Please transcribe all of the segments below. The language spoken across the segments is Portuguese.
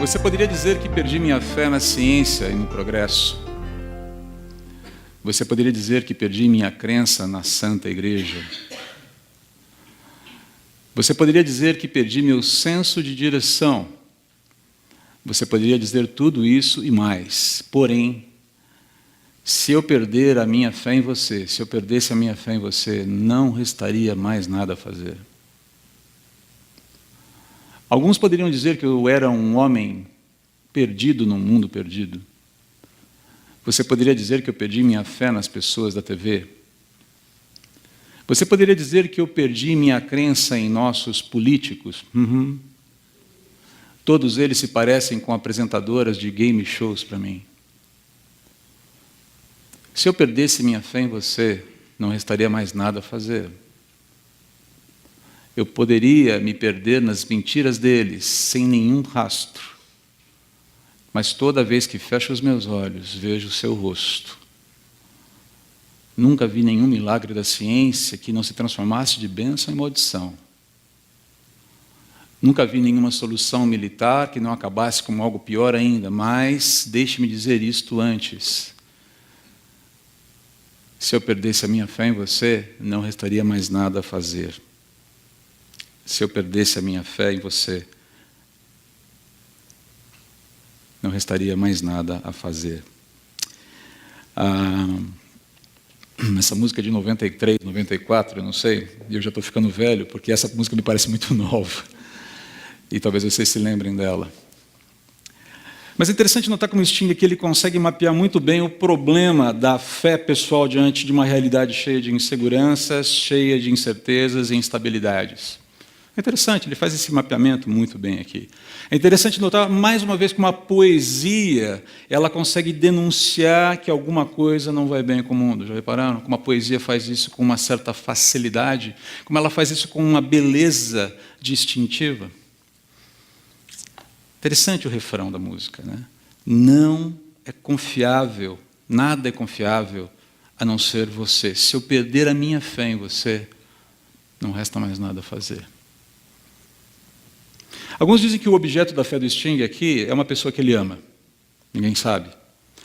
Você poderia dizer que perdi minha fé na ciência e no progresso. Você poderia dizer que perdi minha crença na Santa Igreja. Você poderia dizer que perdi meu senso de direção. Você poderia dizer tudo isso e mais. Porém, se eu perder a minha fé em você, se eu perdesse a minha fé em você, não restaria mais nada a fazer. Alguns poderiam dizer que eu era um homem perdido num mundo perdido. Você poderia dizer que eu perdi minha fé nas pessoas da TV. Você poderia dizer que eu perdi minha crença em nossos políticos. Todos eles se parecem com apresentadoras de game shows para mim. Se eu perdesse minha fé em você, não restaria mais nada a fazer. Eu poderia me perder nas mentiras deles, sem nenhum rastro. Mas toda vez que fecho os meus olhos, vejo o seu rosto. Nunca vi nenhum milagre da ciência que não se transformasse de bênção em maldição. Nunca vi nenhuma solução militar que não acabasse como algo pior ainda, mas deixe-me dizer isto antes. Se eu perdesse a minha fé em você, não restaria mais nada a fazer. Se eu perdesse a minha fé em você, não restaria mais nada a fazer. Essa música é de 93, 94, eu não sei, eu já estou ficando velho, porque essa música me parece muito nova. E talvez vocês se lembrem dela. Mas é interessante notar como o Sting aqui ele consegue mapear muito bem o problema da fé pessoal diante de uma realidade cheia de inseguranças, cheia de incertezas e instabilidades. É interessante, ele faz esse mapeamento muito bem aqui. É interessante notar, mais uma vez, como a poesia ela consegue denunciar que alguma coisa não vai bem com o mundo. Já repararam? Como a poesia faz isso com uma certa facilidade, como ela faz isso com uma beleza distintiva. Interessante o refrão da música, né? Não é confiável, nada é confiável a não ser você. Se eu perder a minha fé em você, não resta mais nada a fazer. Alguns dizem que o objeto da fé do Sting aqui é uma pessoa que ele ama. Ninguém sabe.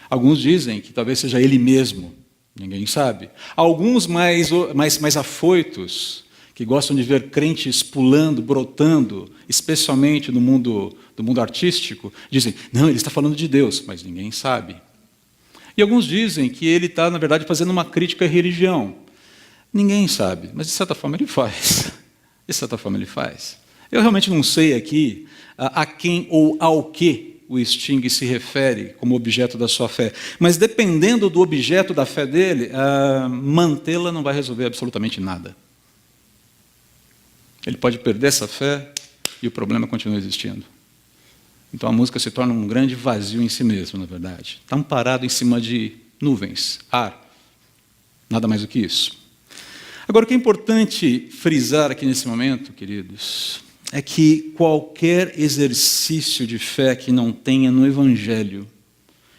Alguns dizem que talvez seja ele mesmo. Ninguém sabe. Alguns mais afoitos, que gostam de ver crentes pulando, brotando, especialmente no mundo artístico, dizem, não, ele está falando de Deus, mas ninguém sabe. E alguns dizem que ele está, na verdade, fazendo uma crítica à religião. Ninguém sabe, mas de certa forma ele faz. De certa forma ele faz. Eu realmente não sei aqui a quem ou ao que o Sting se refere como objeto da sua fé, mas dependendo do objeto da fé dele, mantê-la não vai resolver absolutamente nada. Ele pode perder essa fé e o problema continua existindo. Então a música se torna um grande vazio em si mesmo, na verdade. Está amparado em cima de nuvens, ar, nada mais do que isso. Agora, o que é importante frisar aqui nesse momento, queridos, é que qualquer exercício de fé que não tenha no Evangelho,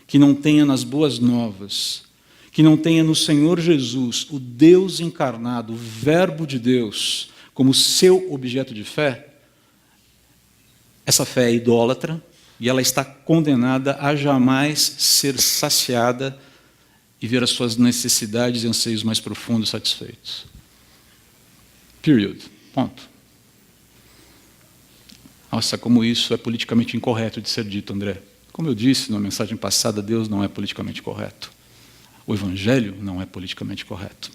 que não tenha nas boas novas, que não tenha no Senhor Jesus, o Deus encarnado, o Verbo de Deus, como seu objeto de fé, essa fé é idólatra e ela está condenada a jamais ser saciada e ver as suas necessidades e anseios mais profundos satisfeitos. Period. Ponto. Nossa, como isso é politicamente incorreto de ser dito, André. Como eu disse na mensagem passada, Deus não é politicamente correto. O Evangelho não é politicamente correto.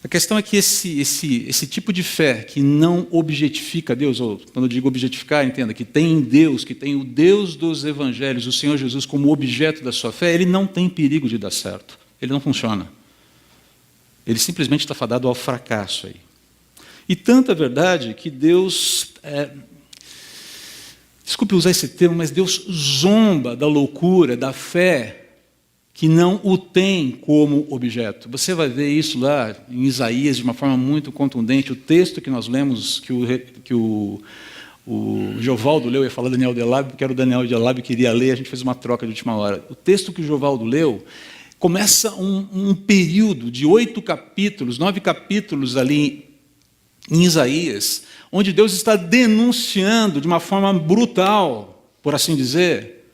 A questão é que esse tipo de fé que não objetifica Deus, ou quando eu digo objetificar, entenda, que tem em Deus, que tem o Deus dos Evangelhos, o Senhor Jesus como objeto da sua fé, ele não tem perigo de dar certo. Ele não funciona. Ele simplesmente está fadado ao fracasso aí. E tanta verdade que Deus, desculpe usar esse termo, mas Deus zomba da loucura, da fé, que não o tem como objeto. Você vai ver isso lá em Isaías de uma forma muito contundente. O texto que nós lemos, que o Jovaldo leu, eu ia falar Daniel Delab, porque era o Daniel Delab que queria ler, a gente fez uma troca de última hora. O texto que o Jovaldo leu começa um período de 8 capítulos, 9 capítulos ali em Isaías, onde Deus está denunciando de uma forma brutal por assim dizer,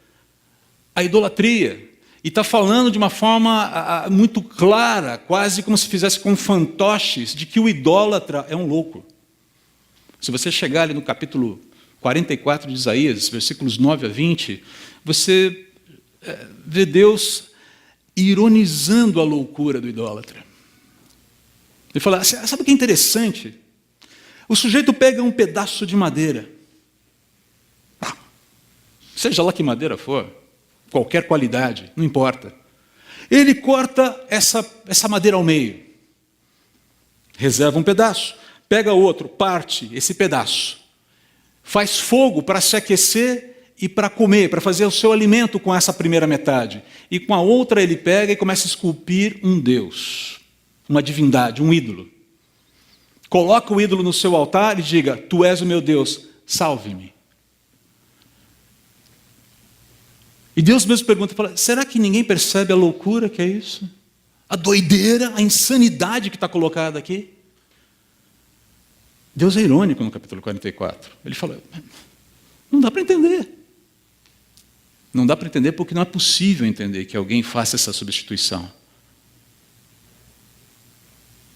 a idolatria. E está falando de uma forma muito clara, quase como se fizesse com fantoches, de que o idólatra é um louco. Se você chegar ali no capítulo 44 de Isaías, versículos 9 a 20, você vê Deus ironizando a loucura do idólatra. Ele fala, sabe o que é interessante? O sujeito pega um pedaço de madeira, seja lá que madeira for, qualquer qualidade, não importa. Ele corta essa madeira ao meio, reserva um pedaço, pega outro, parte esse pedaço, faz fogo para se aquecer e para comer, para fazer o seu alimento com essa primeira metade. E com a outra ele pega e começa a esculpir um Deus, uma divindade, um ídolo. Coloca o ídolo no seu altar e diga, tu és o meu Deus, salve-me. E Deus mesmo pergunta, fala, será que ninguém percebe a loucura que é isso? A doideira, a insanidade que está colocada aqui? Deus é irônico no capítulo 44. Ele fala, não dá para entender. Não dá para entender porque não é possível entender que alguém faça essa substituição.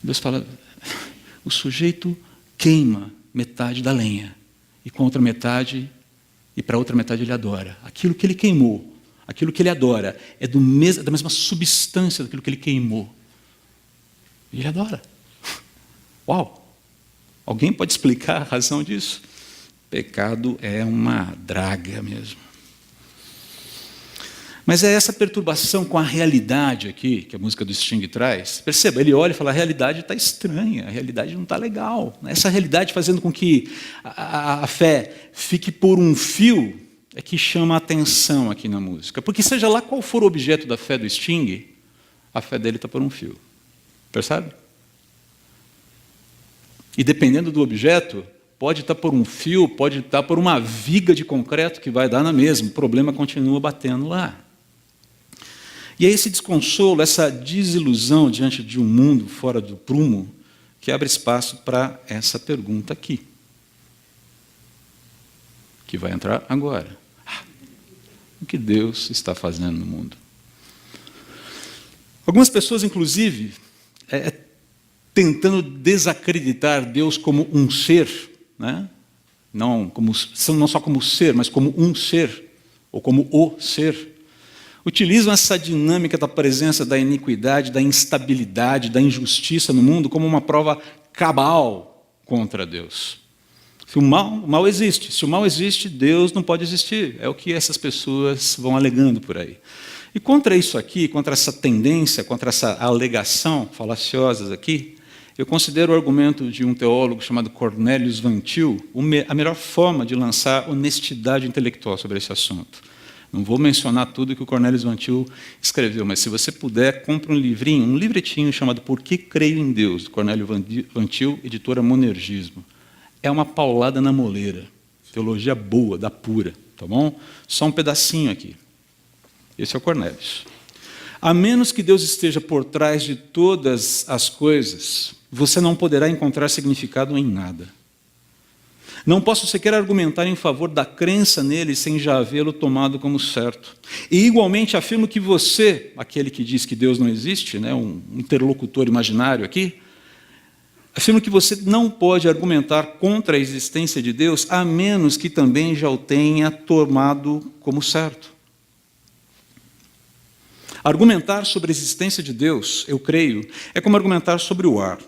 Deus fala, o sujeito queima metade da lenha e com outra metade, e para outra metade ele adora. Aquilo que ele queimou, aquilo que ele adora, é da mesma substância daquilo que ele queimou. E ele adora. Uau! Alguém pode explicar a razão disso? Pecado é uma draga mesmo. Mas é essa perturbação com a realidade aqui, que a música do Sting traz. Perceba, ele olha e fala, a realidade está estranha, a realidade não está legal. Essa realidade fazendo com que a fé fique por um fio, é que chama a atenção aqui na música. Porque seja lá qual for o objeto da fé do Sting, a fé dele está por um fio. Percebe? E dependendo do objeto, pode estar por um fio, pode estar por uma viga de concreto que vai dar na mesma. O problema continua batendo lá. E é esse desconsolo, essa desilusão diante de um mundo fora do prumo, que abre espaço para essa pergunta aqui. Que vai entrar agora. O que Deus está fazendo no mundo? Algumas pessoas, inclusive, tentando desacreditar Deus como um ser, né? não só como ser, mas como um ser, ou como o ser, utilizam essa dinâmica da presença da iniquidade, da instabilidade, da injustiça no mundo como uma prova cabal contra Deus. Se o mal existe, se o mal existe, Deus não pode existir. É o que essas pessoas vão alegando por aí. E contra isso aqui, contra essa tendência, contra essa alegação falaciosa aqui, eu considero o argumento de um teólogo chamado Cornelius Van Til a melhor forma de lançar honestidade intelectual sobre esse assunto. Não vou mencionar tudo que o Cornelius Van Til escreveu, mas se você puder, compre um livrinho, um livretinho chamado Por que Creio em Deus, do Cornélio Van Til, editora Monergismo. É uma paulada na moleira, teologia boa, da pura, tá bom? Só um pedacinho aqui. Esse é o Cornelius. A menos que Deus esteja por trás de todas as coisas, você não poderá encontrar significado em nada. Não posso sequer argumentar em favor da crença nele sem já havê-lo tomado como certo. E igualmente afirmo que você, aquele que diz que Deus não existe, né, um interlocutor imaginário aqui, afirmo que você não pode argumentar contra a existência de Deus a menos que também já o tenha tomado como certo. Argumentar sobre a existência de Deus, eu creio, é como argumentar sobre o ar.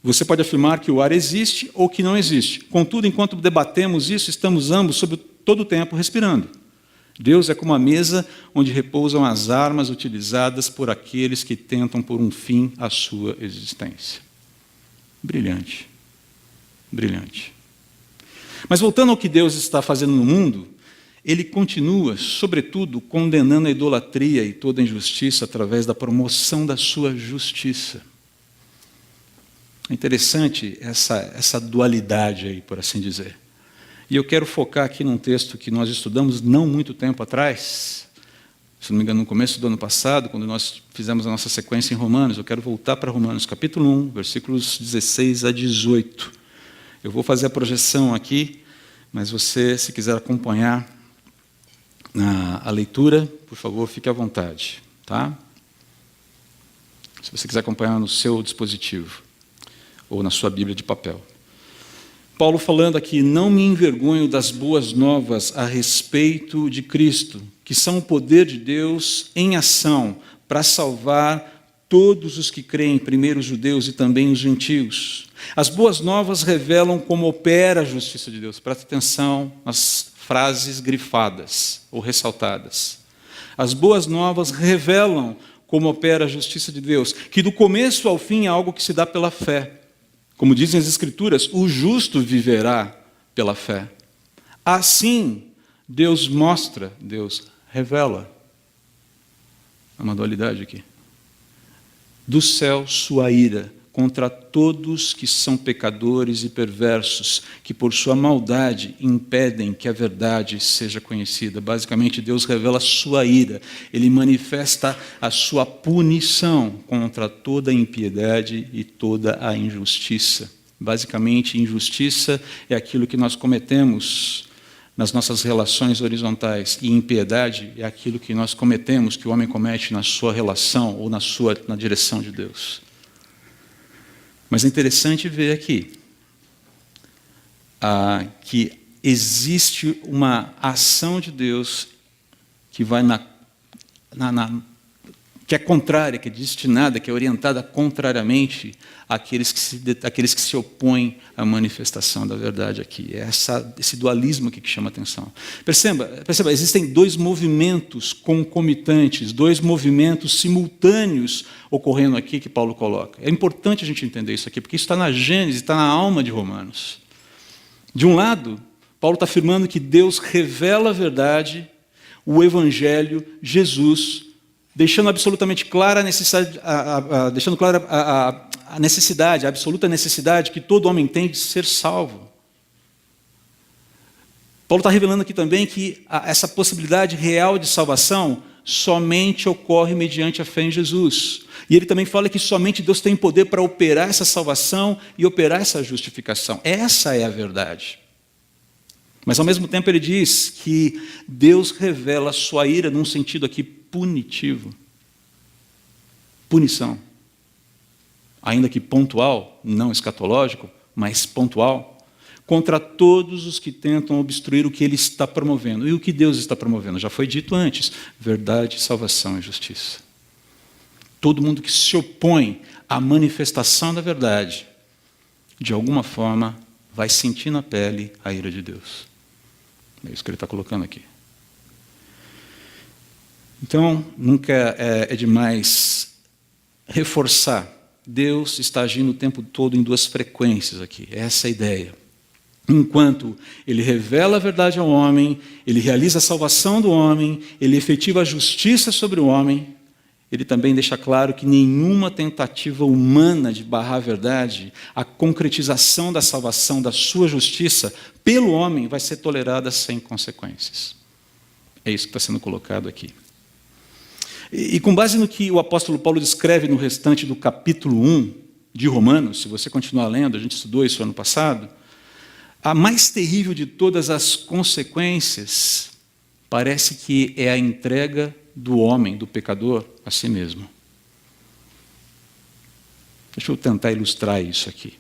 Você pode afirmar que o ar existe ou que não existe. Contudo, enquanto debatemos isso, estamos ambos, sobre todo o tempo, respirando. Deus é como a mesa onde repousam as armas utilizadas por aqueles que tentam pôr um fim à sua existência. Brilhante. Brilhante. Mas voltando ao que Deus está fazendo no mundo, ele continua, sobretudo, condenando a idolatria e toda a injustiça através da promoção da sua justiça. É interessante essa dualidade aí, por assim dizer. E eu quero focar aqui num texto que nós estudamos não muito tempo atrás, se não me engano, no começo do ano passado, quando nós fizemos a nossa sequência em Romanos. Eu quero voltar para Romanos, capítulo 1, versículos 16 a 18. Eu vou fazer a projeção aqui, mas você, se quiser acompanhar, a leitura, por favor, fique à vontade, tá? Se você quiser acompanhar no seu dispositivo ou na sua Bíblia de papel. Paulo falando aqui: não me envergonho das boas novas a respeito de Cristo, que são o poder de Deus em ação para salvar todos os que creem, primeiro os judeus e também os gentios. As boas novas revelam como opera a justiça de Deus. Presta atenção nas frases grifadas ou ressaltadas. As boas novas revelam como opera a justiça de Deus, que do começo ao fim é algo que se dá pela fé. Como dizem as Escrituras, o justo viverá pela fé. Assim, Deus mostra, Deus revela. Há uma dualidade aqui. Do céu sua ira contra todos que são pecadores e perversos, que por sua maldade impedem que a verdade seja conhecida. Basicamente, Deus revela sua ira, Ele manifesta a sua punição contra toda a impiedade e toda a injustiça. Basicamente, injustiça é aquilo que nós cometemos nas nossas relações horizontais, e impiedade é aquilo que nós cometemos, que o homem comete na sua relação ou na direção de Deus. Mas é interessante ver aqui que existe uma ação de Deus que vai que é contrária, que é destinada, que é orientada contrariamente àqueles que se opõem à manifestação da verdade aqui. É esse dualismo aqui que chama a atenção. Perceba, existem dois movimentos concomitantes, dois movimentos simultâneos ocorrendo aqui que Paulo coloca. É importante a gente entender isso aqui, porque isso está na Gênesis, está na alma de Romanos. De um lado, Paulo está afirmando que Deus revela a verdade, o Evangelho, Jesus, deixando absolutamente clara a necessidade, a absoluta necessidade que todo homem tem de ser salvo. Paulo está revelando aqui também que essa possibilidade real de salvação somente ocorre mediante a fé em Jesus. E ele também fala que somente Deus tem poder para operar essa salvação e operar essa justificação. Essa é a verdade. Mas, ao mesmo tempo, ele diz que Deus revela a sua ira num sentido aqui punitivo. Punição. Ainda que pontual, não escatológico, mas pontual, contra todos os que tentam obstruir o que ele está promovendo. E o que Deus está promovendo? Já foi dito antes: verdade, salvação e justiça. Todo mundo que se opõe à manifestação da verdade, de alguma forma, vai sentir na pele a ira de Deus. É isso que ele está colocando aqui. Então, nunca é demais reforçar. Deus está agindo o tempo todo em duas frequências aqui. Essa é a ideia. Enquanto Ele revela a verdade ao homem, Ele realiza a salvação do homem, Ele efetiva a justiça sobre o homem, Ele também deixa claro que nenhuma tentativa humana de barrar a verdade, a concretização da salvação, da sua justiça, pelo homem, vai ser tolerada sem consequências. É isso que está sendo colocado aqui. E com base no que o apóstolo Paulo descreve no restante do capítulo 1 de Romanos, se você continuar lendo, a gente estudou isso ano passado, a mais terrível de todas as consequências parece que é a entrega do homem, do pecador, a si mesmo. Deixa eu tentar ilustrar isso aqui.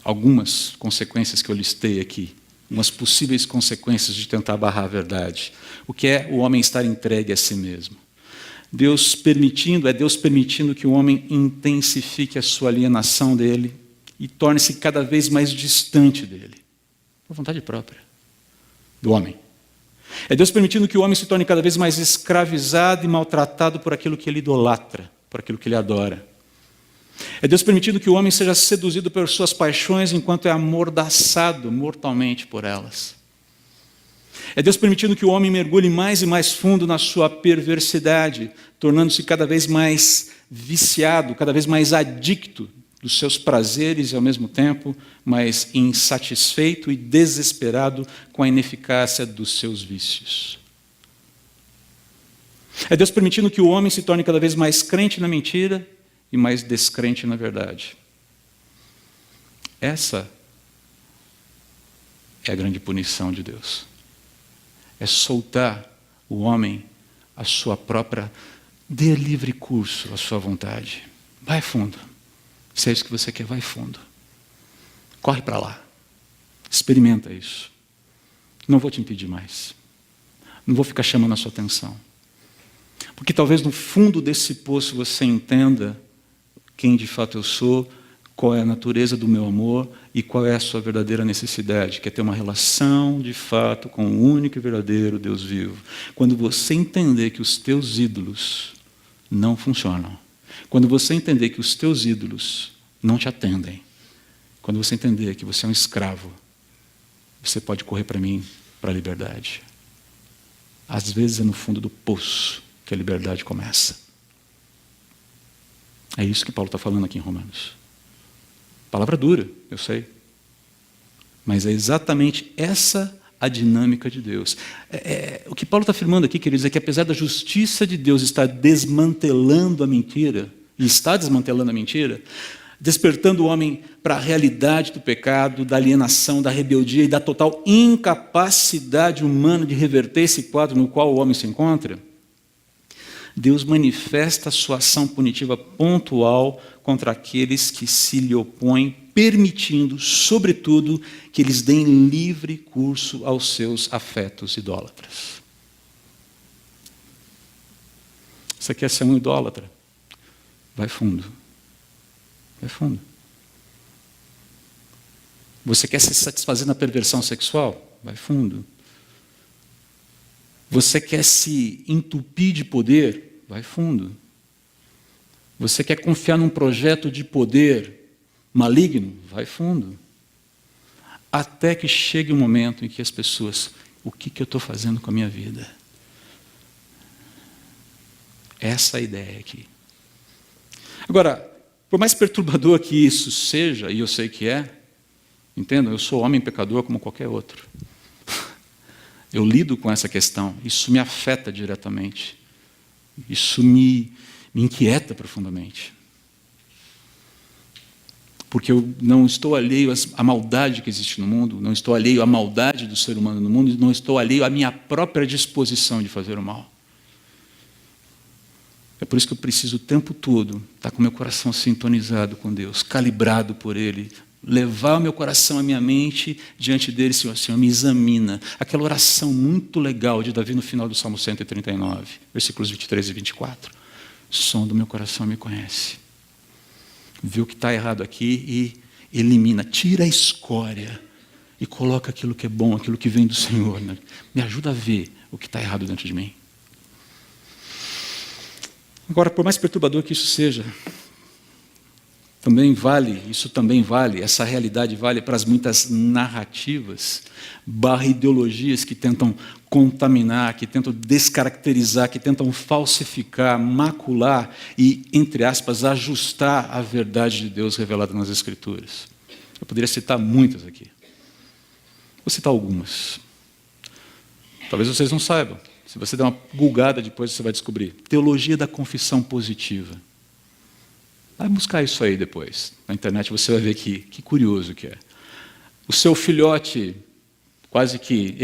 Algumas consequências que eu listei aqui, umas possíveis consequências de tentar barrar a verdade. O que é o homem estar entregue a si mesmo? Deus permitindo que o homem intensifique a sua alienação dele e torne-se cada vez mais distante dele, por vontade própria do homem. É Deus permitindo que o homem se torne cada vez mais escravizado e maltratado por aquilo que ele idolatra, por aquilo que ele adora. É Deus permitindo que o homem seja seduzido por suas paixões enquanto é amordaçado mortalmente por elas. É Deus permitindo que o homem mergulhe mais e mais fundo na sua perversidade, tornando-se cada vez mais viciado, cada vez mais adicto dos seus prazeres e, ao mesmo tempo, mais insatisfeito e desesperado com a ineficácia dos seus vícios. É Deus permitindo que o homem se torne cada vez mais crente na mentira e mais descrente na verdade. Essa é a grande punição de Deus. é soltar o homem à sua própria, dê livre curso à sua vontade. Vai fundo. Se é isso que você quer, vai fundo. Corre para lá. Experimenta isso. Não vou te impedir mais. Não vou ficar chamando a sua atenção. Porque talvez no fundo desse poço você entenda quem de fato eu sou, qual é a natureza do meu amor e qual é a sua verdadeira necessidade, que é ter uma relação de fato com o único e verdadeiro Deus vivo. Quando você entender que os teus ídolos não funcionam, quando você entender que os teus ídolos não te atendem, quando você entender que você é um escravo, você pode correr para mim, para a liberdade. Às vezes é no fundo do poço que a liberdade começa. É isso que Paulo está falando aqui em Romanos. Palavra dura, eu sei. Mas é exatamente essa a dinâmica de Deus. O que Paulo está afirmando aqui, queridos, é que apesar da justiça de Deus estar desmantelando a mentira, e está desmantelando a mentira, despertando o homem para a realidade do pecado, da alienação, da rebeldia e da total incapacidade humana de reverter esse quadro no qual o homem se encontra, Deus manifesta a sua ação punitiva pontual contra aqueles que se lhe opõem, permitindo, sobretudo, que eles deem livre curso aos seus afetos idólatras. Você quer ser um idólatra? Vai fundo. Vai fundo. Você quer se satisfazer na perversão sexual? Vai fundo. Você quer se entupir de poder? Vai fundo. Você quer confiar num projeto de poder maligno? Vai fundo. Até que chegue um momento em que as pessoas, o que eu estou fazendo com a minha vida? Essa é a ideia aqui. Agora, por mais perturbador que isso seja, e eu sei que é, entendam, eu sou homem pecador como qualquer outro. Eu lido com essa questão, isso me afeta diretamente. Isso me inquieta profundamente. Porque eu não estou alheio à maldade que existe no mundo, não estou alheio à maldade do ser humano no mundo, não estou alheio à minha própria disposição de fazer o mal. É por isso que eu preciso o tempo todo estar com o meu coração sintonizado com Deus, calibrado por Ele, levar o meu coração, a minha mente diante dele, Senhor, me examina. Aquela oração muito legal de Davi no final do Salmo 139, versículos 23 e 24. O som do meu coração me conhece. Vê o que está errado aqui e elimina, tira a escória e coloca aquilo que é bom, aquilo que vem do Senhor. Né? Me ajuda a ver o que está errado dentro de mim. Agora, por mais perturbador que isso seja, isso também vale, essa realidade vale para as muitas narrativas, ideologias que tentam contaminar, que tentam descaracterizar, que tentam falsificar, macular e, entre aspas, ajustar a verdade de Deus revelada nas Escrituras. Eu poderia citar muitas aqui. Vou citar algumas. Talvez vocês não saibam. Se você der uma googada depois, você vai descobrir. Teologia da confissão positiva. Vai buscar isso aí depois. Na internet você vai ver que curioso que é. O seu filhote, quase que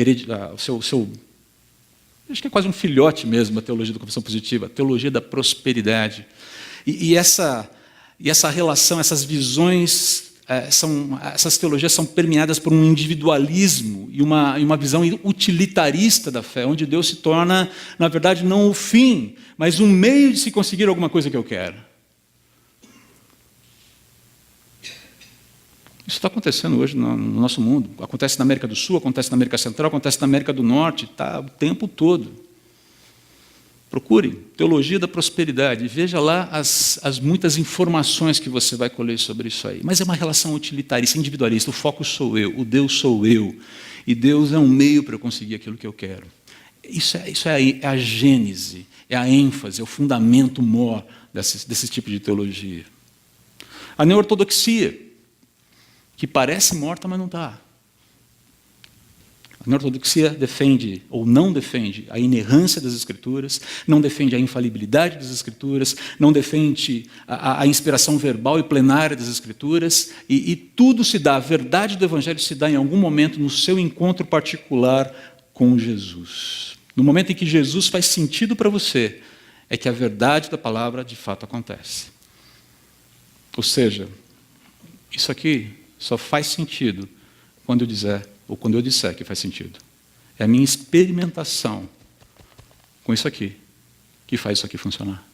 acho que é quase um filhote mesmo, a teologia da confissão positiva, a teologia da prosperidade. E essa relação, essas visões, essas teologias são permeadas por um individualismo e uma visão utilitarista da fé, onde Deus se torna, na verdade, não o fim, mas um meio de se conseguir alguma coisa que eu quero. Isso está acontecendo hoje no nosso mundo. Acontece na América do Sul, acontece na América Central, acontece na América do Norte, está o tempo todo. Procure teologia da prosperidade, veja lá as muitas informações que você vai colher sobre isso aí. Mas é uma relação utilitarista, individualista. O foco sou eu, o Deus sou eu. E Deus é um meio para eu conseguir aquilo que eu quero. Isso é a gênese, é a ênfase, é o fundamento maior desse tipo de teologia. A neortodoxia, que parece morta, mas não está. A neortodoxia defende, ou não defende, a inerrância das Escrituras, não defende a infalibilidade das Escrituras, não defende a inspiração verbal e plenária das Escrituras, e tudo se dá, a verdade do Evangelho se dá em algum momento no seu encontro particular com Jesus. No momento em que Jesus faz sentido para você, é que a verdade da palavra de fato acontece. Ou seja, isso aqui só faz sentido quando eu disser, ou quando eu disser que faz sentido. É a minha experimentação com isso aqui que faz isso aqui funcionar.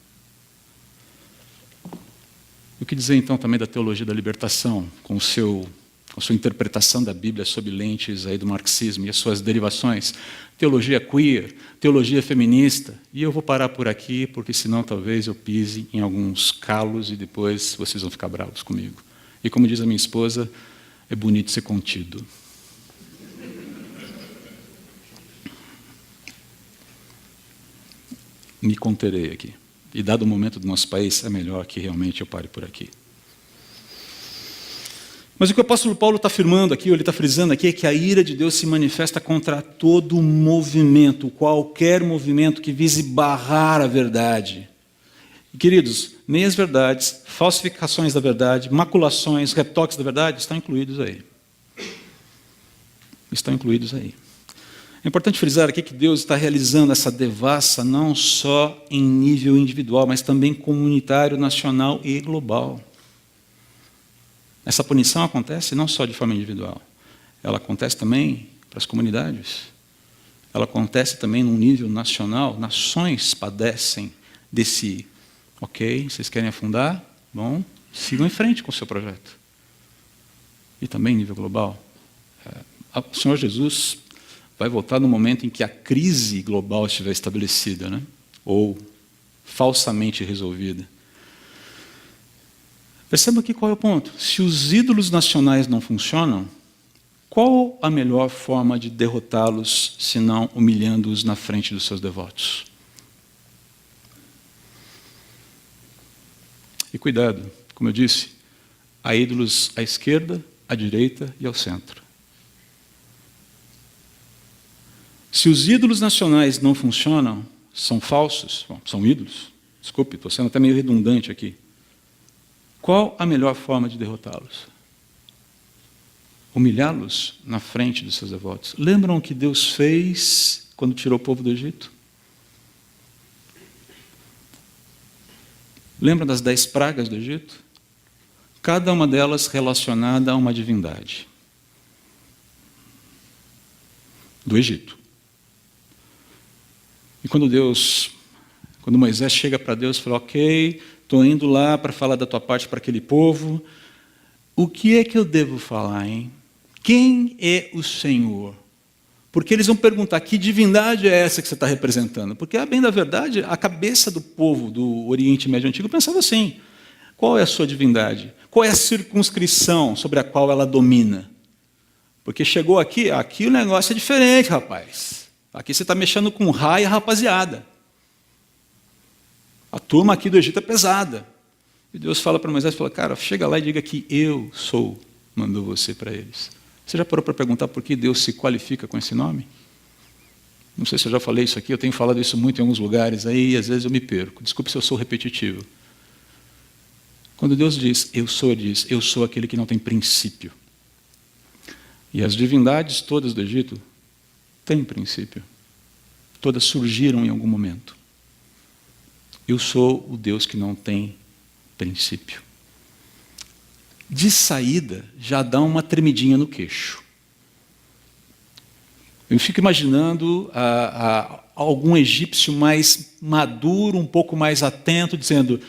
O que dizer então também da teologia da libertação, com a sua interpretação da Bíblia sob lentes aí do marxismo e as suas derivações? Teologia queer, teologia feminista. E eu vou parar por aqui, porque senão talvez eu pise em alguns calos e depois vocês vão ficar bravos comigo. E como diz a minha esposa, é bonito ser contido. Me conterei aqui. E dado o momento do nosso país, é melhor que realmente eu pare por aqui. Mas o que o apóstolo Paulo está afirmando aqui, ou ele está frisando aqui, é que a ira de Deus se manifesta contra todo movimento, qualquer movimento que vise barrar a verdade. E, queridos, meias verdades, falsificações da verdade, maculações, retoques da verdade, estão incluídos aí. Estão incluídos aí. É importante frisar aqui que Deus está realizando essa devassa não só em nível individual, mas também comunitário, nacional e global. Essa punição acontece não só de forma individual, ela acontece também para as comunidades. Ela acontece também num nível nacional, nações padecem desse, ok, vocês querem afundar? Bom, sigam em frente com o seu projeto. E também em nível global. O Senhor Jesus vai voltar no momento em que a crise global estiver estabelecida, né? Ou falsamente resolvida. Perceba aqui qual é o ponto. Se os ídolos nacionais não funcionam, qual a melhor forma de derrotá-los, senão humilhando-os na frente dos seus devotos? E cuidado, como eu disse, há ídolos à esquerda, à direita e ao centro. Se os ídolos nacionais não funcionam, são falsos, bom, são ídolos, desculpe, estou sendo até meio redundante aqui. Qual a melhor forma de derrotá-los? Humilhá-los na frente dos seus devotos. Lembram o que Deus fez quando tirou o povo do Egito? Lembram das 10 pragas do Egito? Cada uma delas relacionada a uma divindade do Egito. E quando Moisés chega para Deus e fala, ok, estou indo lá para falar da tua parte para aquele povo, o que é que eu devo falar, hein? Quem é o Senhor? Porque eles vão perguntar, que divindade é essa que você está representando? Porque, a bem da verdade, a cabeça do povo do Oriente Médio Antigo pensava assim, qual é a sua divindade? Qual é a circunscrição sobre a qual ela domina? Porque chegou aqui o negócio é diferente, rapaz. Aqui você está mexendo com raia, rapaziada. A turma aqui do Egito é pesada. E Deus fala para Moisés, fala, cara, chega lá e diga que eu sou, mandou você para eles. Você já parou para perguntar por que Deus se qualifica com esse nome? Não sei se eu já falei isso aqui, eu tenho falado isso muito em alguns lugares, aí às vezes eu me perco. Desculpe se eu sou repetitivo. Quando Deus diz, eu sou, ele diz, eu sou aquele que não tem princípio. E as divindades todas do Egito têm princípio. Todas surgiram em algum momento. Eu sou o Deus que não tem princípio. De saída, já dá uma tremidinha no queixo. Eu fico imaginando algum egípcio mais maduro, um pouco mais atento, dizendo,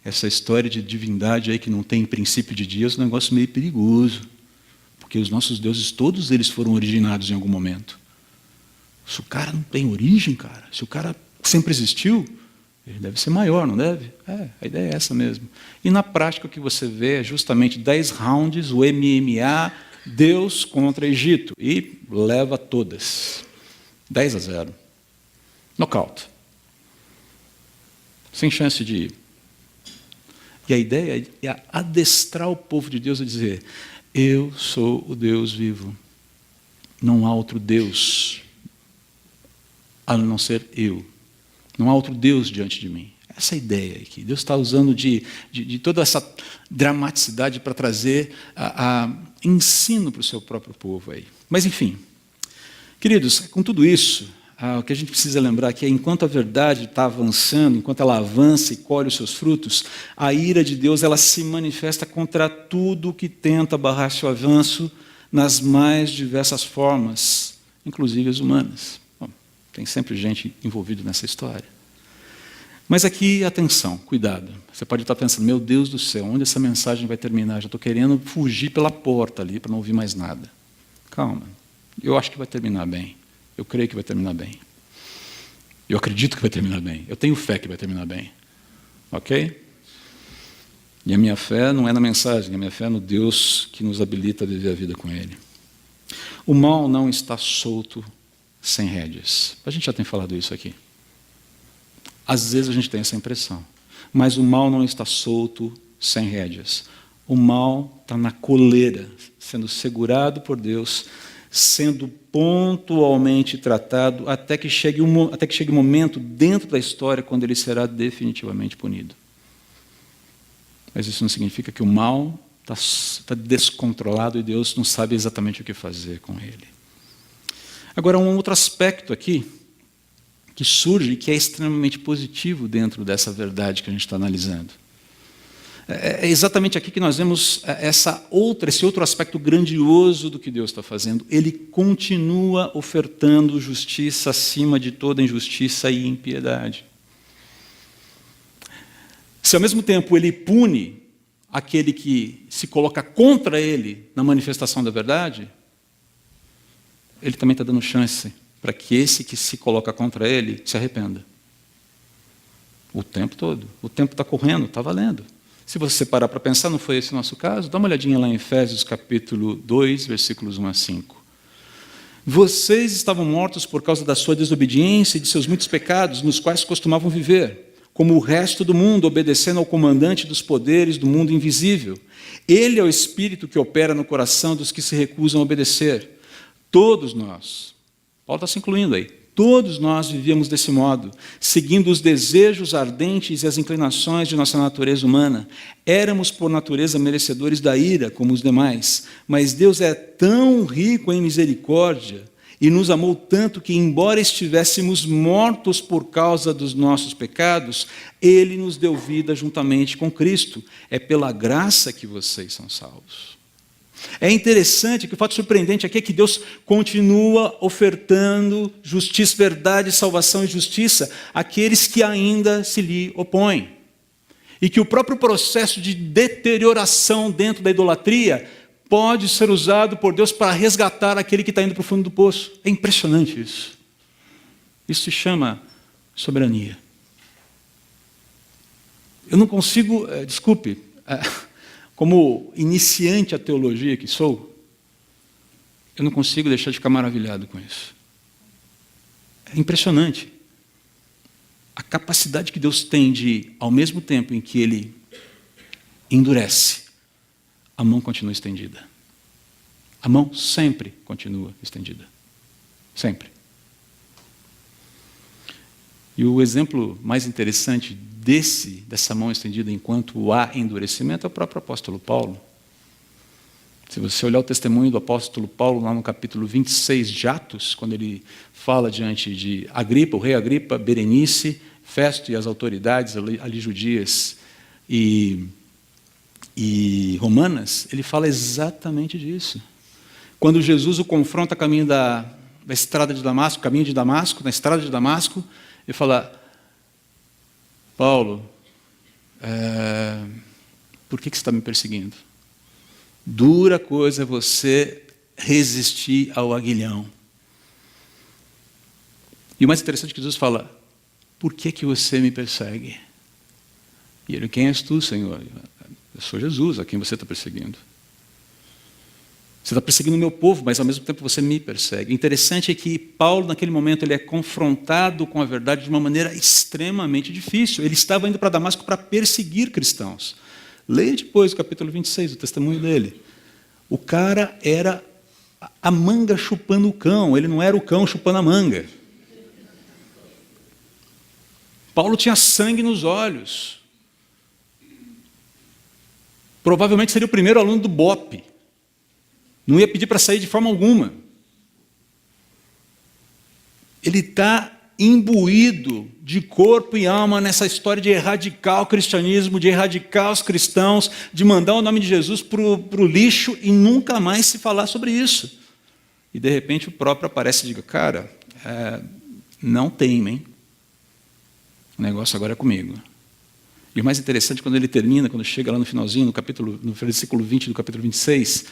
essa história de divindade aí que não tem princípio de Deus é um negócio meio perigoso. Porque os nossos deuses, todos eles foram originados em algum momento. Se o cara não tem origem, cara, se o cara sempre existiu, ele deve ser maior, não deve? A ideia é essa mesmo. E na prática o que você vê é justamente 10 rounds, o MMA, Deus contra Egito. E leva todas. 10-0. Nocaute. Sem chance de ir. E a ideia é adestrar o povo de Deus a dizer, eu sou o Deus vivo. Não há outro Deus a não ser eu. Não há outro Deus diante de mim. Essa é a ideia aqui. Deus está usando de toda essa dramaticidade para trazer ensino para o seu próprio povo aí. Mas, enfim, Queridos, com tudo isso, o que a gente precisa lembrar aqui é, enquanto a verdade está avançando, enquanto ela avança e colhe os seus frutos, a ira de Deus ela se manifesta contra tudo que tenta barrar seu avanço nas mais diversas formas, inclusive as humanas. Bom, tem sempre gente envolvida nessa história. Mas aqui, atenção, cuidado. Você pode estar pensando, meu Deus do céu, onde essa mensagem vai terminar? Já estou querendo fugir pela porta ali para não ouvir mais nada. Calma, eu acho que vai terminar bem. Eu creio que vai terminar bem. Eu acredito que vai terminar bem. Eu tenho fé que vai terminar bem. Ok? E a minha fé não é na mensagem, a minha fé é no Deus que nos habilita a viver a vida com Ele. O mal não está solto sem rédeas. A gente já tem falado isso aqui. Às vezes a gente tem essa impressão. Mas o mal não está solto sem rédeas. O mal está na coleira, sendo segurado por Deus, sendo pontualmente tratado até que chegue um momento dentro da história quando ele será definitivamente punido. Mas isso não significa que o mal está descontrolado e Deus não sabe exatamente o que fazer com ele. Agora, um outro aspecto aqui que surge e que é extremamente positivo dentro dessa verdade que a gente está analisando. É exatamente aqui que nós vemos esse outro aspecto grandioso do que Deus está fazendo. Ele continua ofertando justiça acima de toda injustiça e impiedade. Se ao mesmo tempo ele pune aquele que se coloca contra ele na manifestação da verdade, ele também está dando chance para que esse que se coloca contra ele se arrependa. O tempo todo. O tempo está correndo, está valendo. Se você parar para pensar, não foi esse o nosso caso? Dá uma olhadinha lá em Efésios capítulo 2, versículos 1 a 5. Vocês estavam mortos por causa da sua desobediência e de seus muitos pecados, nos quais costumavam viver, como o resto do mundo, obedecendo ao comandante dos poderes do mundo invisível. Ele é o Espírito que opera no coração dos que se recusam a obedecer. Todos nós, Paulo está se incluindo aí, todos nós vivíamos desse modo, seguindo os desejos ardentes e as inclinações de nossa natureza humana. Éramos, por natureza, merecedores da ira, como os demais. Mas Deus é tão rico em misericórdia e nos amou tanto que, embora estivéssemos mortos por causa dos nossos pecados, Ele nos deu vida juntamente com Cristo. É pela graça que vocês são salvos. É interessante que o fato surpreendente aqui é que Deus continua ofertando justiça, verdade, salvação e justiça àqueles que ainda se lhe opõem. E que o próprio processo de deterioração dentro da idolatria pode ser usado por Deus para resgatar aquele que está indo para o fundo do poço. É impressionante isso. Isso se chama soberania. Eu não consigo, como iniciante à teologia que sou, eu não consigo deixar de ficar maravilhado com isso. É impressionante. A capacidade que Deus tem de, ao mesmo tempo em que Ele endurece, a mão continua estendida. A mão sempre continua estendida. Sempre. E o exemplo mais interessante dessa mão estendida enquanto há endurecimento é o próprio apóstolo Paulo. Se você olhar o testemunho do apóstolo Paulo lá no capítulo 26 de Atos, quando ele fala diante de Agripa, o rei Agripa, Berenice, Festo e as autoridades ali judias e romanas, ele fala exatamente disso. Quando Jesus o confronta a caminho da estrada de Damasco, caminho de Damasco, na estrada de Damasco, ele fala: Paulo, por que você está me perseguindo? Dura coisa é você resistir ao aguilhão. E o mais interessante é que Jesus fala: por que você me persegue? E ele: quem és tu, Senhor? Eu sou Jesus, a quem você está perseguindo. Você está perseguindo o meu povo, mas ao mesmo tempo você me persegue. O interessante é que Paulo, naquele momento, ele é confrontado com a verdade de uma maneira extremamente difícil. Ele estava indo para Damasco para perseguir cristãos. Leia depois o capítulo 26, o testemunho dele. O cara era a manga chupando o cão, ele não era o cão chupando a manga. Paulo tinha sangue nos olhos. Provavelmente seria o primeiro aluno do BOPE. Não ia pedir para sair de forma alguma. ele está imbuído de corpo e alma nessa história de erradicar o cristianismo, de erradicar os cristãos, de mandar o nome de Jesus para o lixo e nunca mais se falar sobre isso. E, de repente, o próprio aparece e diz, cara, não temem, o negócio agora é comigo. E o mais interessante, quando ele termina, quando chega lá no finalzinho, no versículo 20 do capítulo 26,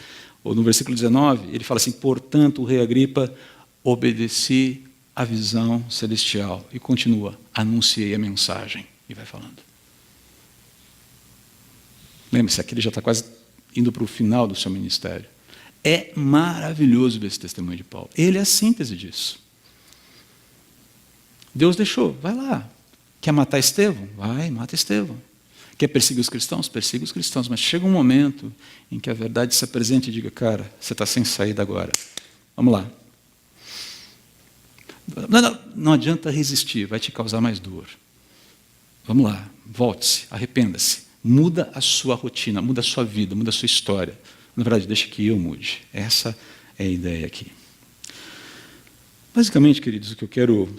ou no versículo 19, ele fala assim, portanto, o rei Agripa, obedeci a visão celestial. E continua, anunciei a mensagem. E vai falando. Lembre-se, aqui ele já está quase indo para o final do seu ministério. É maravilhoso ver esse testemunho de Paulo. Ele é a síntese disso. Deus deixou, vai lá. Quer matar Estevão? Vai, mata Estevão. Quer perseguir os cristãos? Persiga os cristãos. Mas chega um momento em que a verdade se apresenta e diga, cara, você está sem saída agora. Vamos lá. Não adianta resistir, vai te causar mais dor. Vamos lá, volte-se, arrependa-se. Muda a sua rotina, muda a sua vida, muda a sua história. Na verdade, deixa que eu mude. Essa é a ideia aqui. Basicamente, queridos, o que eu quero...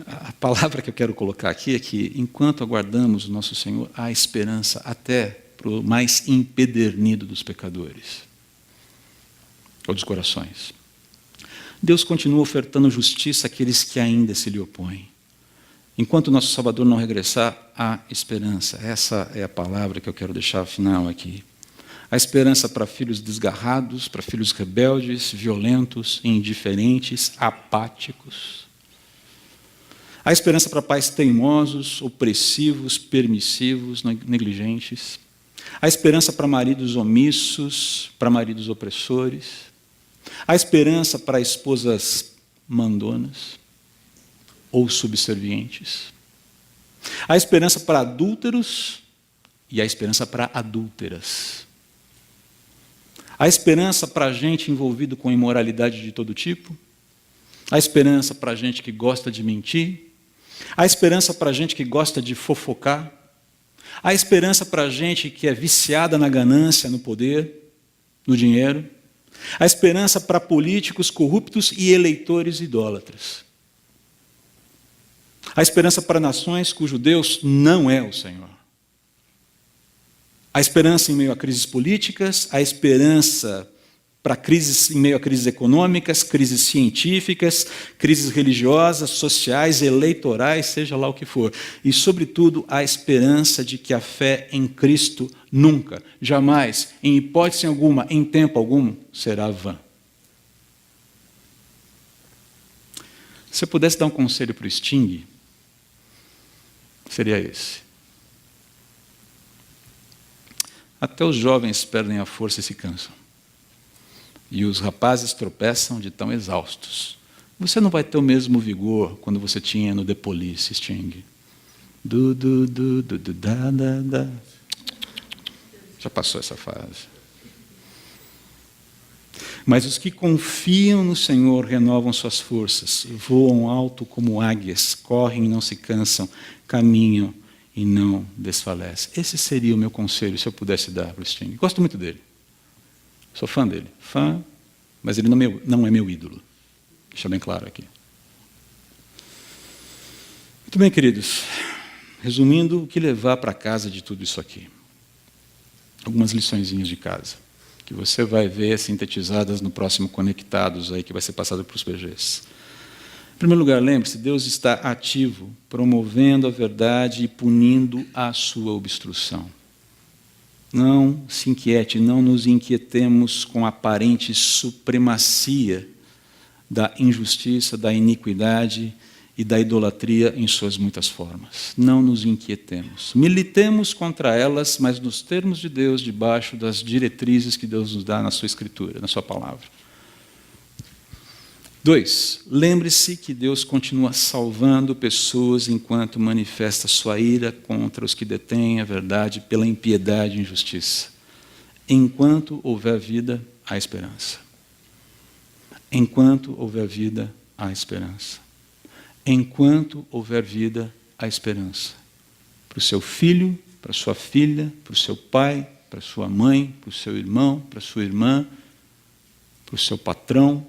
A palavra que eu quero colocar aqui é que, enquanto aguardamos o nosso Senhor, há esperança até para o mais empedernido dos pecadores, ou dos corações. Deus continua ofertando justiça àqueles que ainda se lhe opõem. Enquanto o nosso Salvador não regressar, há esperança. Essa é a palavra que eu quero deixar ao final aqui. Há esperança para filhos desgarrados, para filhos rebeldes, violentos, indiferentes, apáticos. Há esperança para pais teimosos, opressivos, permissivos, negligentes. Há esperança para maridos omissos, para maridos opressores. Há esperança para esposas mandonas ou subservientes. Há esperança para adúlteros e há esperança para adúlteras. Há esperança para gente envolvida com imoralidade de todo tipo. Há esperança para gente que gosta de mentir. Há esperança para gente que gosta de fofocar. Há esperança para gente que é viciada na ganância, no poder, no dinheiro. Há esperança para políticos corruptos e eleitores idólatras. Há esperança para nações cujo Deus não é o Senhor. Há esperança em meio a crises políticas, há esperança para crises em meio a crises econômicas, crises científicas, crises religiosas, sociais, eleitorais, seja lá o que for. E, sobretudo, há esperança de que a fé em Cristo nunca, jamais, em hipótese alguma, em tempo algum, será vã. Se eu pudesse dar um conselho para o Sting, seria esse. Até os jovens perdem a força e se cansam. E os rapazes tropeçam de tão exaustos. Você não vai ter o mesmo vigor quando você tinha no The Police, Sting. Da. Já passou essa fase. Mas os que confiam no Senhor renovam suas forças, voam alto como águias, correm e não se cansam, caminham e não desfalecem. Esse seria o meu conselho, se eu pudesse dar para o Sting. Gosto muito dele. Sou fã dele. Fã, mas ele não é meu ídolo. Deixa bem claro aqui. Muito bem, queridos. Resumindo, o que levar para casa de tudo isso aqui? Algumas liçõezinhas de casa, que você vai ver sintetizadas no próximo Conectados, aí, que vai ser passado para os PGs. Em primeiro lugar, lembre-se, Deus está ativo, promovendo a verdade e punindo a sua obstrução. Não se inquiete, não nos inquietemos com a aparente supremacia da injustiça, da iniquidade e da idolatria em suas muitas formas. Não nos inquietemos. Militemos contra elas, mas nos termos de Deus, debaixo das diretrizes que Deus nos dá na sua Escritura, na sua palavra. 2. Lembre-se que Deus continua salvando pessoas enquanto manifesta sua ira contra os que detêm a verdade pela impiedade e injustiça. Enquanto houver vida, há esperança. Enquanto houver vida, há esperança. Enquanto houver vida, há esperança. Para o seu filho, para a sua filha, para o seu pai, para a sua mãe, para o seu irmão, para a sua irmã, para o seu patrão,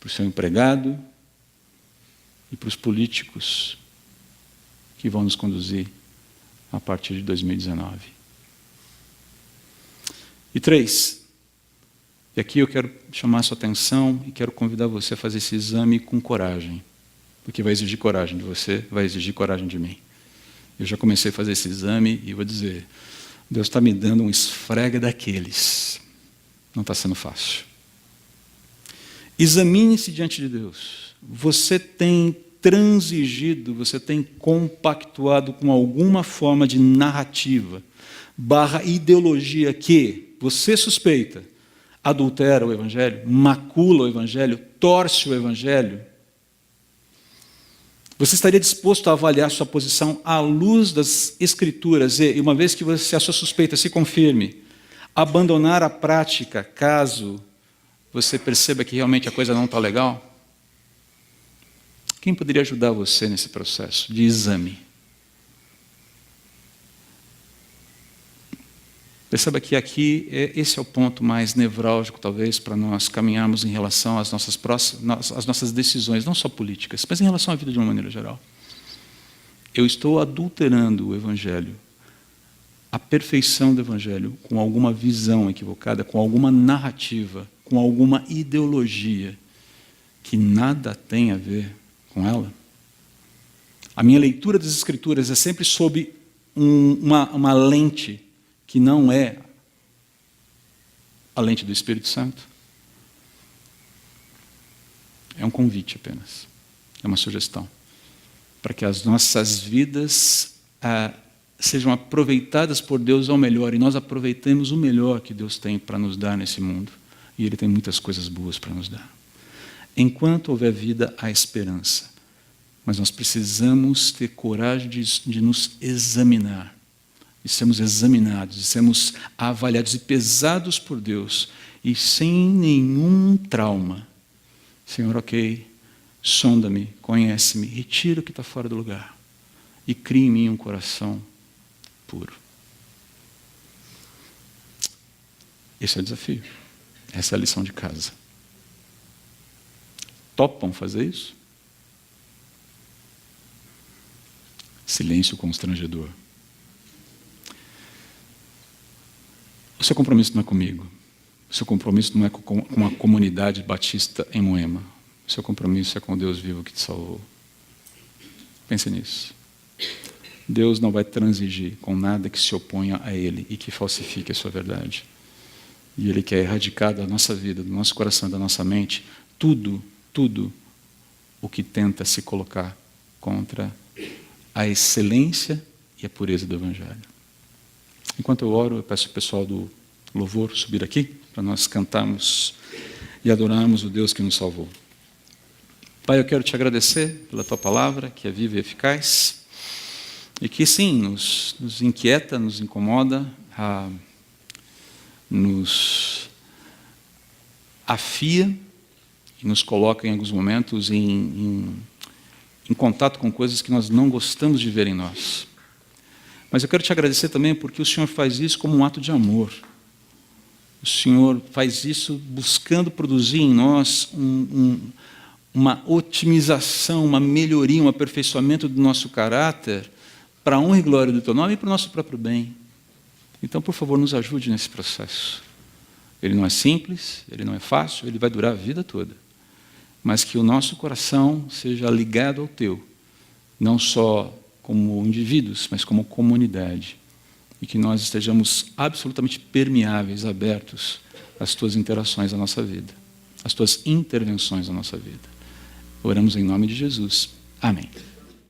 para o seu empregado, e para os políticos que vão nos conduzir a partir de 2019. E 3, e aqui eu quero chamar a sua atenção e quero convidar você a fazer esse exame com coragem, porque vai exigir coragem de você, vai exigir coragem de mim. Eu já comecei a fazer esse exame e vou dizer, Deus está me dando um esfrega daqueles. Não está sendo fácil. Examine-se diante de Deus. Você tem transigido, você tem compactuado com alguma forma de narrativa, ideologia que você suspeita, adultera o Evangelho, macula o Evangelho, torce o Evangelho? Você estaria disposto a avaliar sua posição à luz das Escrituras e, uma vez que a sua suspeita se confirme, abandonar a prática caso você perceba que realmente a coisa não está legal? Quem poderia ajudar você nesse processo de exame? Perceba que aqui, esse é o ponto mais nevrálgico, talvez, para nós caminharmos em relação às nossas decisões, não só políticas, mas em relação à vida de uma maneira geral. Eu estou adulterando o Evangelho, a perfeição do Evangelho, com alguma visão equivocada, com alguma narrativa, com alguma ideologia que nada tem a ver com ela? A minha leitura das Escrituras é sempre sob uma lente que não é a lente do Espírito Santo. É um convite apenas, é uma sugestão, para que as nossas vidas sejam aproveitadas por Deus ao melhor, e nós aproveitemos o melhor que Deus tem para nos dar nesse mundo, e Ele tem muitas coisas boas para nos dar. Enquanto houver vida, há esperança, mas nós precisamos ter coragem de nos examinar, de sermos examinados, de sermos avaliados e pesados por Deus, e sem nenhum trauma. Senhor, ok, sonda-me, conhece-me, retira o que está fora do lugar e cria em mim um coração puro. Esse é o desafio, essa é a lição de casa. Topam fazer isso? Silêncio constrangedor. O seu compromisso não é comigo. O seu compromisso não é com a comunidade batista em Moema. O seu compromisso é com o Deus vivo que te salvou. Pense nisso. Deus não vai transigir com nada que se oponha a Ele e que falsifique a sua verdade. E Ele quer erradicar da nossa vida, do nosso coração, da nossa mente, tudo o que tenta se colocar contra a excelência e a pureza do Evangelho. Enquanto eu oro, eu peço ao pessoal do louvor subir aqui, para nós cantarmos e adorarmos o Deus que nos salvou. Pai, eu quero te agradecer pela tua palavra, que é viva e eficaz, e que sim, nos inquieta, nos incomoda, nos afia e nos coloca em alguns momentos em contato com coisas que nós não gostamos de ver em nós. Mas eu quero te agradecer também porque o Senhor faz isso como um ato de amor. O Senhor faz isso buscando produzir em nós uma otimização, uma melhoria, um aperfeiçoamento do nosso caráter para a honra e glória do teu nome e para o nosso próprio bem. Então, por favor, nos ajude nesse processo. Ele não é simples, ele não é fácil, ele vai durar a vida toda. Mas que o nosso coração seja ligado ao teu, não só como indivíduos, mas como comunidade. E que nós estejamos absolutamente permeáveis, abertos às tuas interações na nossa vida, às tuas intervenções na nossa vida. Oramos em nome de Jesus. Amém.